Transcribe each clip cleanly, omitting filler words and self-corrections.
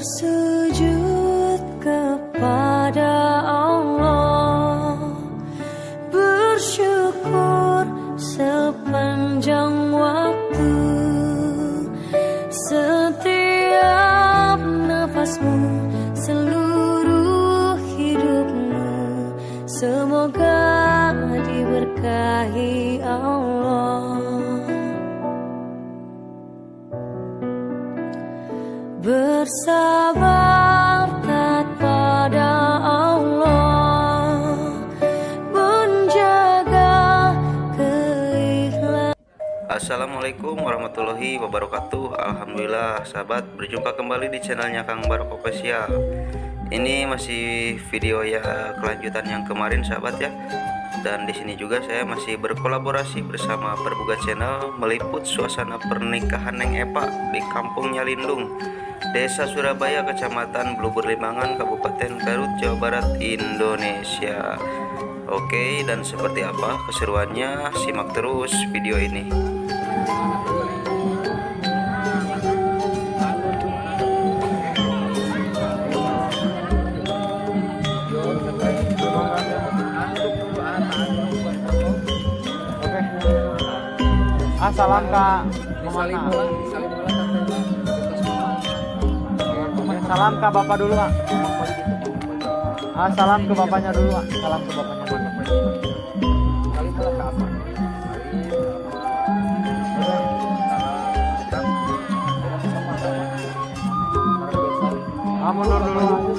bersujud kepada Allah, bersyukur sepanjang waktu, setiap nafasmu, seluruh hidupmu, semoga diberkahi Allah. Bersabar taat pada Allah, menjaga keikhlasan. Assalamualaikum warahmatullahi wabarakatuh. Alhamdulillah sahabat, berjumpa kembali di channelnya Kang Barok Official. Ini masih video ya kelanjutan yang kemarin sahabat ya. Dan di sini juga saya masih berkolaborasi bersama Perbuga Channel meliput suasana pernikahan Neng Epa di Kampung Nyalindung, Desa Surabaya, Kecamatan Blubur Limbangan, Kabupaten Garut, Jawa Barat, Indonesia. Oke, dan seperti apa keseruannya? Simak terus video ini. Salam Kak. Salam Kak Bapak dulu Kak. Salam ke bapaknya dulu Kak. Salam ke bapaknya dulu. Mundur dulu.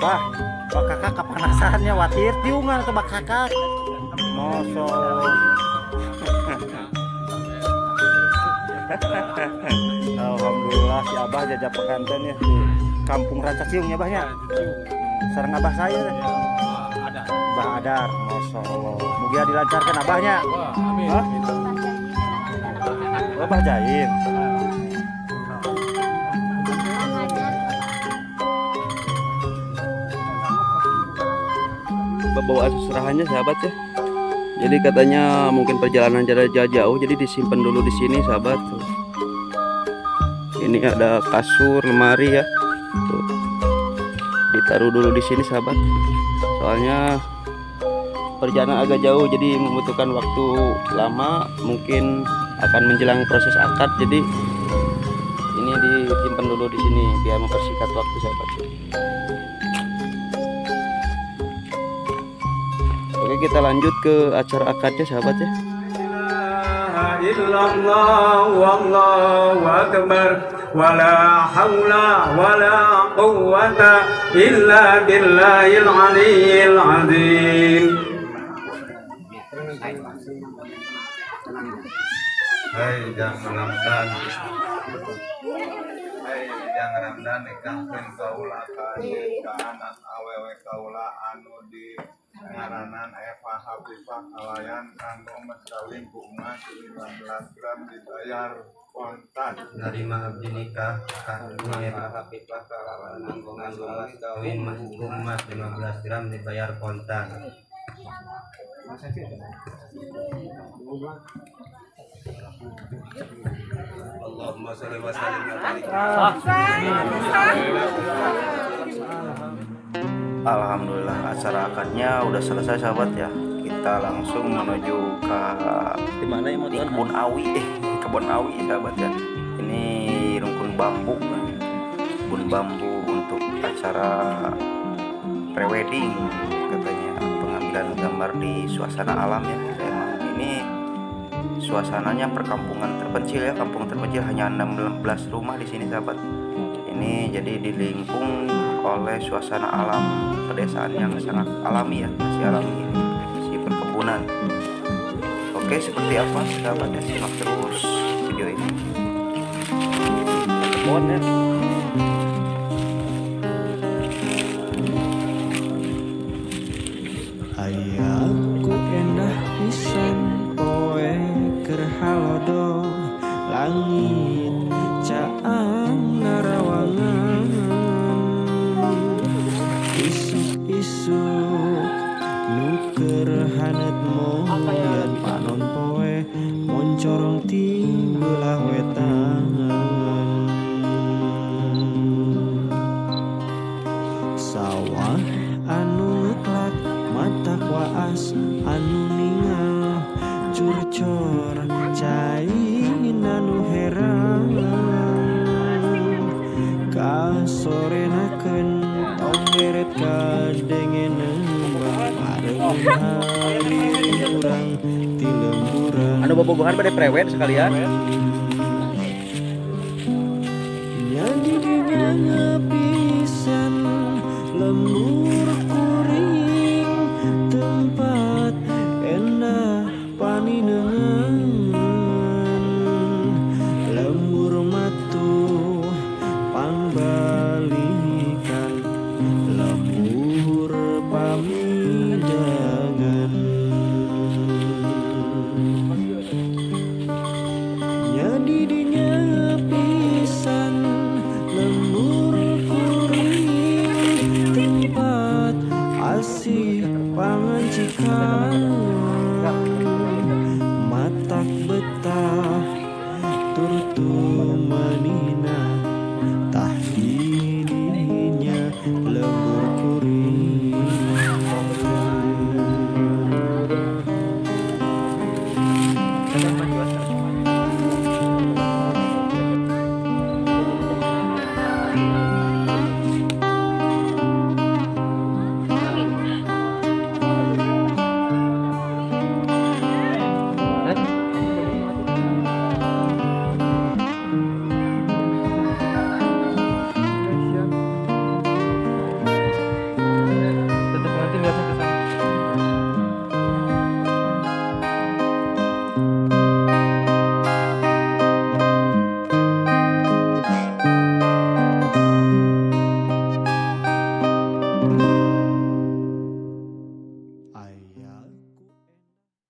Pak kakak kepanasannya watir tiungan ke bak kakak mosok. Alhamdulillah si Abah jajak pekanten ya di Kampung Rancasiung ya Bahnya. Sareng Abah saya deh. Abah Adar, Masya Allah. Mugia dilancarkan Abahnya. Hah? Abah Jaim. bawaan seserahannya sahabat ya. Jadi katanya mungkin perjalanan jarak jauh, jadi disimpan dulu di sini sahabat. Tuh. Ini ada kasur, lemari ya. Tuh. Ditaruh dulu di sini sahabat. Soalnya perjalanan agak jauh, jadi membutuhkan waktu lama, mungkin akan menjelang proses akad. Jadi ini disimpan dulu di sini biar mempersingkat waktu sahabat. Oke, kita lanjut ke acara akadnya sahabat ya. Illallah wallahu akbar wala haula wala quwwata illa billahil aliyyil azim. Hai jangan ramdan. Hai jangan ramdan nikahkeun kaula ka anak awewe kaula anu di ngaranan Eva Habibah kalayan kanggo mas kawin ku emas 15 gram dibayar kontan. Narima abdi nikah kanggo Eva Habibah kalayan kanggo mas kawin ku emas 15 gram dibayar kontan. Allahumma sholli wa sallim Alhamdulillah acara akadnya udah selesai sahabat ya. Kita langsung menuju ke Di mana ya di kebun awi sahabat ya. Ini rungkun bambu, kebun bambu untuk acara prewedding katanya, pengambilan gambar di suasana alam ya. Emang ini suasananya perkampungan terpencil ya, kampung terpencil, hanya 16 rumah di sini sahabat. Ini jadi dilingkung oleh suasana alam pedesaan yang sangat alami ya, masih alami ini, masih perkebunan. Oke, seperti apa sahabat ya, simak terus video ini. Kebun ya. Ayahku endah pisan poe keur halodo langit caang narawangan isuk-isuk nu keur hanet moyan panon poe moncorong ti belah wetan sawah anu ngeklak mata waas anu ningal curcor cai anu heran kasorenakeun tong deret kadengenan bareng hari urang ti lemburan Anu bobogohan pada prewed sekalian. jadi dinya ngepisan lembur kuring tempat endah paninengan lembur matu pangbalikan lembur pamidangan jadi dinya pisan lembur kuring tempat asih pangancikan matak betah turtu manis